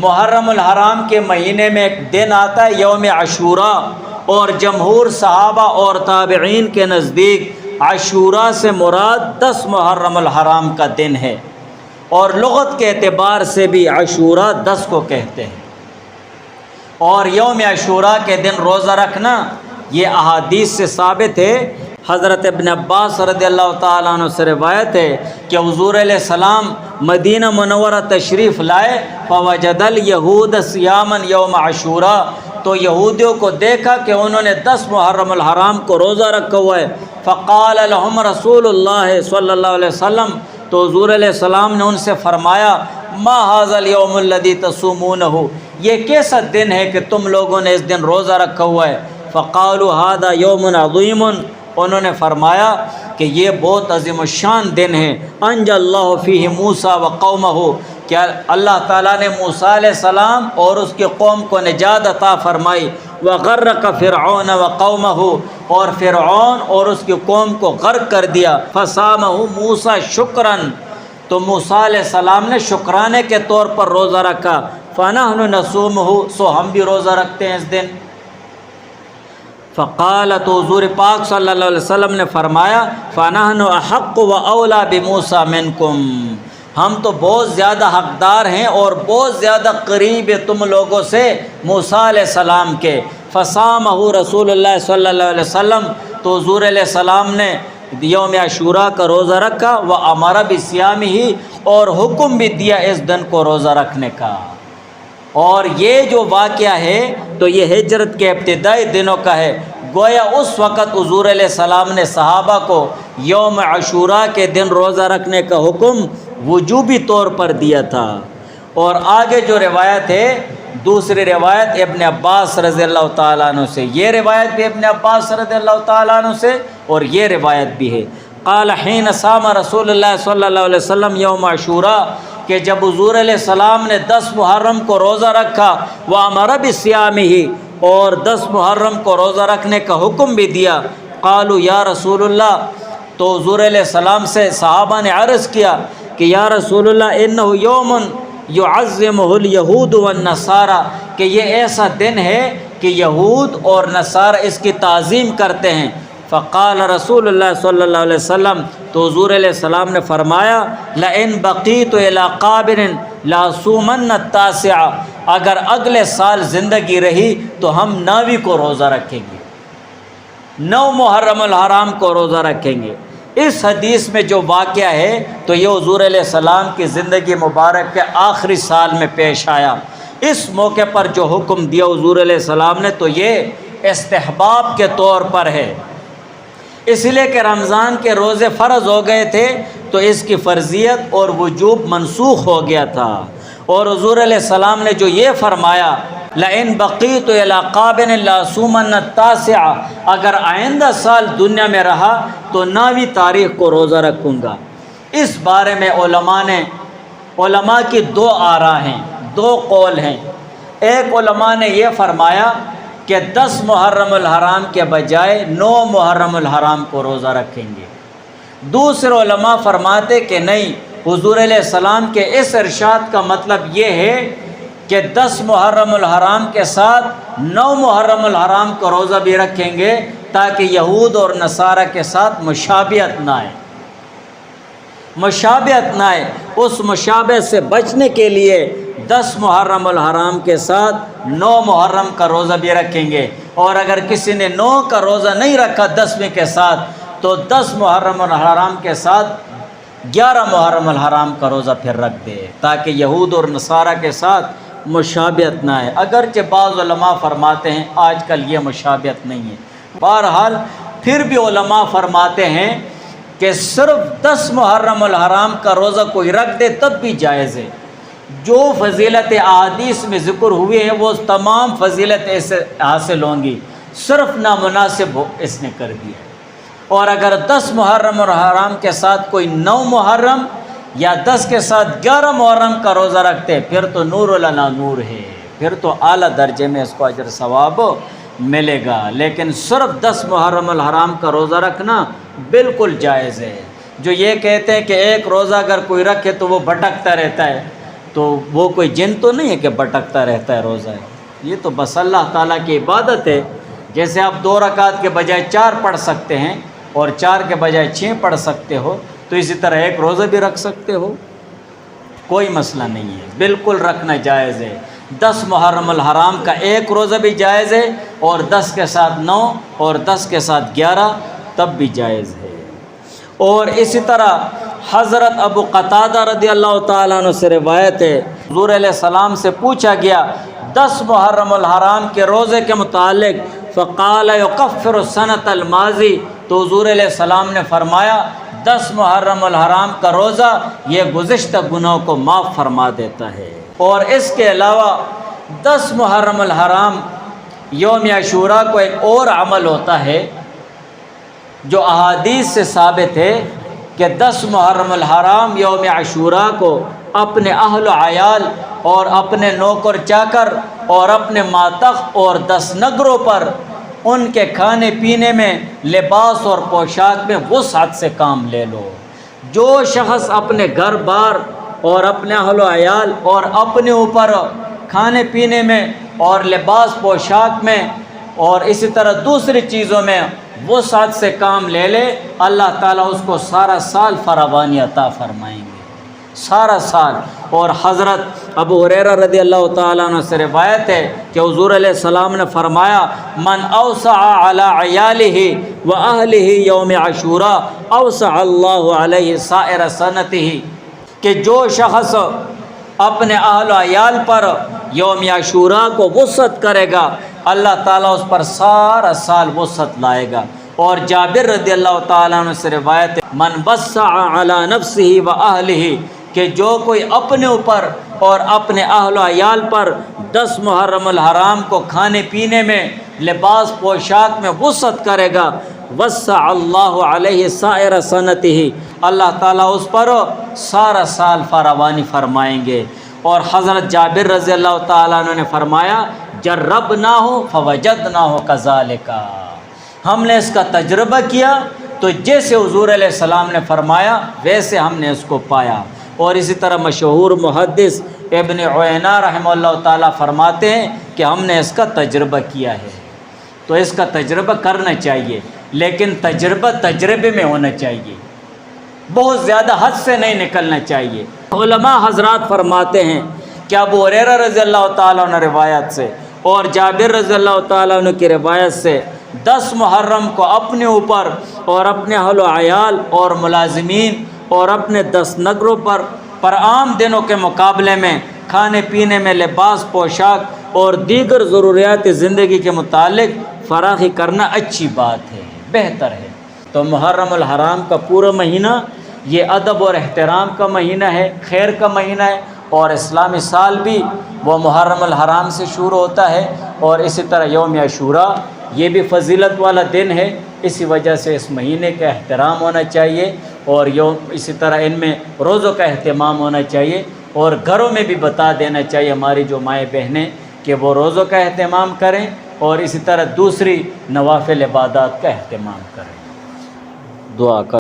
محرم الحرام کے مہینے میں ایک دن آتا ہے یوم عاشوراء، اور جمہور صحابہ اور تابعین کے نزدیک عاشوراء سے مراد 10 محرم الحرام کا دن ہے، اور لغت کے اعتبار سے بھی عاشوراء 10 کو کہتے ہیں۔ اور یوم عاشوراء کے دن روزہ رکھنا یہ احادیث سے ثابت ہے۔ حضرت ابن عباس رضی اللہ تعالیٰ عنہ سے روایت ہے کہ حضور علیہ السلام مدینہ منورہ تشریف لائے، فوجد الیہود صیاما یوم عاشوراء، تو یہودیوں کو دیکھا کہ انہوں نے 10 محرم الحرام کو روزہ رکھا ہوا ہے۔ فقال لهم رسول اللہ صلی اللہ علیہ وسلم، تو حضور علیہ السلام نے ان سے فرمایا، ما ھذا الیوم الذی تصومونہ، یہ کیسا دن ہے کہ تم لوگوں نے اس دن روزہ رکھا ہوا ہے؟ فقالوا ھذا یوم عظیم، انہوں نے فرمایا کہ یہ بہت عظیم الشان دن ہے، انجى اللہ فیہ موسیٰ وقومہ، کیا اللہ تعالیٰ نے موسیٰ علیہ السلام اور اس کی قوم کو نجات عطا فرمائی، وغرق فرعون وقومہ، اور فرعون اور اس کی قوم کو غرق کر دیا، فصامہ موسیٰ شکراً، تو موسیٰ علیہ السلام نے شکرانے کے طور پر روزہ رکھا، فنحن نصومہ، سو ہم بھی روزہ رکھتے ہیں اس دن۔ فقال، تو حضور پاک صلی اللہ علیہ وسلم نے فرمایا، فنحن احق و اولا بموسیٰ منکم، ہم تو بہت زیادہ حقدار ہیں اور بہت زیادہ قریب ہے تم لوگوں سے موسیٰ علیہ السلام کے۔ فصامہ رسول اللہ صلی اللہ علیہ وسلم، تو حضور علیہ السلام نے یوم عاشوراء کا روزہ رکھا، وامر بصیامہ، اور حکم بھی دیا اس دن کو روزہ رکھنے کا۔ اور یہ جو واقعہ ہے تو یہ ہجرت کے ابتدائی دنوں کا ہے، گویا اس وقت حضور علیہ السلام نے صحابہ کو یوم عاشوراء کے دن روزہ رکھنے کا حکم وجوبی طور پر دیا تھا۔ اور آگے جو روایت ہے، دوسری روایت ابن عباس رضی اللہ تعالیٰ عنہ سے، یہ روایت بھی ابن عباس رضی اللہ تعالیٰ عنہ سے، اور یہ روایت بھی ہے، قال حین صام رسول اللہ صلی اللہ علیہ وسلم یوم عاشوراء، کہ جب حضور علیہ السلام نے 10 محرم کو روزہ رکھا، وامر بصیامہ، اور 10 محرم کو روزہ رکھنے کا حکم بھی دیا، قالوا یا رسول اللہ، تو حضور علیہ السلام سے صحابہ نے عرض کیا کہ یا رسول اللہ انہ یوم یعظمہ الیہود والنصارى، کہ یہ ایسا دن ہے کہ یہود اور نصارى اس کی تعظیم کرتے ہیں۔ فقال رسول اللہ صلی اللہ علیہ وسلم، تو حضور علیہ السلام نے فرمایا، لئن بقیت الی قابل لاصومن التاسع، اگر اگلے سال زندگی رہی تو ہم 9ویں کو روزہ رکھیں گے، 9 محرم الحرام کو روزہ رکھیں گے۔ اس حدیث میں جو واقعہ ہے تو یہ حضور علیہ السلام کی زندگی مبارک کے آخری سال میں پیش آیا۔ اس موقع پر جو حکم دیا حضور علیہ السلام نے تو یہ استحباب کے طور پر ہے، اس لیے کہ رمضان کے روزے فرض ہو گئے تھے تو اس کی فرضیت اور وجوب منسوخ ہو گیا تھا۔ اور حضور علیہ السلام نے جو یہ فرمایا، لئن بقیت الی قابل لاصومن التاسع، اگر آئندہ سال دنیا میں رہا تو 9ویں تاریخ کو روزہ رکھوں گا۔ اس بارے میں علماء کی 2 آراء ہیں، 2 قول ہیں۔ ایک علماء نے یہ فرمایا کہ 10 محرم الحرام کے بجائے 9 محرم الحرام کو روزہ رکھیں گے۔ دوسرے علماء فرماتے کہ نہیں، حضور علیہ السلام کے اس ارشاد کا مطلب یہ ہے کہ 10 محرم الحرام کے ساتھ 9 محرم الحرام کو روزہ بھی رکھیں گے، تاکہ یہود اور نصارہ کے ساتھ مشابہت نہ آئے، مشابہت نہ آئے۔ اس مشابہت سے بچنے کے لیے 10 محرم الحرام کے ساتھ 9 محرم کا روزہ بھی رکھیں گے، اور اگر کسی نے 9 کا روزہ نہیں رکھا 10ویں کے ساتھ تو 10 محرم الحرام کے ساتھ 11 محرم الحرام کا روزہ پھر رکھ دے، تاکہ یہود اور نصارہ کے ساتھ مشابہت نہ آئے۔ اگرچہ بعض علماء فرماتے ہیں آج کل یہ مشابہت نہیں ہے، بہرحال پھر بھی علماء فرماتے ہیں کہ صرف 10 محرم الحرام کا روزہ کوئی رکھ دے تب بھی جائز ہے۔ جو فضیلت احادیث میں ذکر ہوئی ہے وہ تمام فضیلت اسے حاصل ہوں گی، صرف نامناسب ہو اس نے کر دیا۔ اور اگر 10 محرم الحرام کے ساتھ کوئی 9 محرم یا 10 کے ساتھ 11 محرم کا روزہ رکھتے پھر تو نور لنا نور ہے، پھر تو اعلیٰ درجے میں اس کو اجر ثواب ملے گا۔ لیکن صرف 10 محرم الحرام کا روزہ رکھنا بالکل جائز ہے۔ جو یہ کہتے ہیں کہ ایک روزہ اگر کوئی رکھے تو وہ بھٹکتا رہتا ہے، تو وہ کوئی جن تو نہیں ہے کہ بھٹکتا رہتا ہے روزہ ہے، یہ تو بس اللہ تعالیٰ کی عبادت ہے۔ جیسے آپ 2 رکعت کے بجائے 4 پڑھ سکتے ہیں اور 4 کے بجائے 6 پڑھ سکتے ہو، تو اسی طرح ایک روزہ بھی رکھ سکتے ہو، کوئی مسئلہ نہیں ہے، بالکل رکھنا جائز ہے۔ 10 محرم الحرام کا ایک روزہ بھی جائز ہے، اور 10 کے ساتھ 9 اور 10 کے ساتھ 11 تب بھی جائز ہے۔ اور اسی طرح حضرت ابو قتادہ رضی اللہ تعالیٰ عنہ سے روایت ہے، حضور علیہ السلام سے پوچھا گیا 10 محرم الحرام کے روزے کے متعلق، فقال یکفر السنۃ الماضی، تو حضور علیہ السلام نے فرمایا 10 محرم الحرام کا روزہ یہ گزشتہ گناہوں کو معاف فرما دیتا ہے۔ اور اس کے علاوہ 10 محرم الحرام یوم عاشوراء کو ایک اور عمل ہوتا ہے جو احادیث سے ثابت ہے کہ 10 محرم الحرام یوم عاشوراء کو اپنے اہل و عیال اور اپنے نوکر چاکر اور اپنے ماتح اور دستنگروں پر ان کے کھانے پینے میں، لباس اور پوشاک میں وسعت سے کام لے لو۔ جو شخص اپنے گھر بار اور اپنے اہل و عیال اور اپنے اوپر کھانے پینے میں اور لباس پوشاک میں اور اسی طرح دوسری چیزوں میں وسعت سے کام لے لے، اللہ تعالیٰ اس کو سارا سال فراوانی عطا فرمائیں گے، سارا سال۔ اور حضرت ابو ہریرہ رضی اللہ تعالیٰ عنہ سے روایت ہے کہ حضور علیہ السلام نے فرمایا من اوسع علی عیالہ و اہلہ یوم عاشوراء اوسع اللہ علیہ سائر سنتہ، کہ جو شخص اپنے اہل و عیال پر یوم عاشوراء کو وسعت کرے گا، اللہ تعالیٰ اس پر سارا سال وسعت لائے گا۔ اور جابر رضی اللہ تعالیٰ عنہ سے روایت ہے من وسع علی نفسہ و اہلہ، کہ جو کوئی اپنے اوپر اور اپنے اہل و عیال پر 10 محرم الحرام کو کھانے پینے میں، لباس پوشاک میں وسعت کرے گا، وسع اللہ علیہ سائر سنتہ، اللہ تعالیٰ اس پر سارا سال فراوانی فرمائیں گے۔ اور حضرت جابر رضی اللہ تعالیٰ عنہ نے فرمایا جربناہ فوجدناہ کذالک، ہم نے اس کا تجربہ کیا تو جیسے حضور علیہ السلام نے فرمایا ویسے ہم نے اس کو پایا۔ اور اسی طرح مشہور محدث ابن عینہ رحمہ اللہ تعالیٰ فرماتے ہیں کہ ہم نے اس کا تجربہ کیا ہے، تو اس کا تجربہ کرنا چاہیے، لیکن تجربہ تجربے میں ہونا چاہیے، بہت زیادہ حد سے نہیں نکلنا چاہیے۔ علماء حضرات فرماتے ہیں کہ ابو ہریرہ رضی اللہ تعالیٰ عنہ روایت سے اور جابر رضی اللہ تعالیٰ عنہ کی روایت سے 10 محرم کو اپنے اوپر اور اپنے اہل و عیال اور ملازمین اور اپنے دستنگروں پر عام دنوں کے مقابلے میں کھانے پینے میں، لباس پوشاک اور دیگر ضروریات زندگی کے متعلق فراخی کرنا اچھی بات ہے، بہتر ہے۔ تو محرم الحرام کا پورا مہینہ یہ ادب اور احترام کا مہینہ ہے، خیر کا مہینہ ہے، اور اسلامی سال بھی وہ محرم الحرام سے شروع ہوتا ہے۔ اور اسی طرح یوم عاشوراء یہ بھی فضیلت والا دن ہے، اسی وجہ سے اس مہینے کا احترام ہونا چاہیے، اور اسی طرح ان میں روزوں کا اہتمام ہونا چاہیے، اور گھروں میں بھی بتا دینا چاہیے ہماری جو مائیں بہنیں کہ وہ روزوں کا اہتمام کریں، اور اسی طرح دوسری نوافل عبادات کا اہتمام کریں۔ دعا کر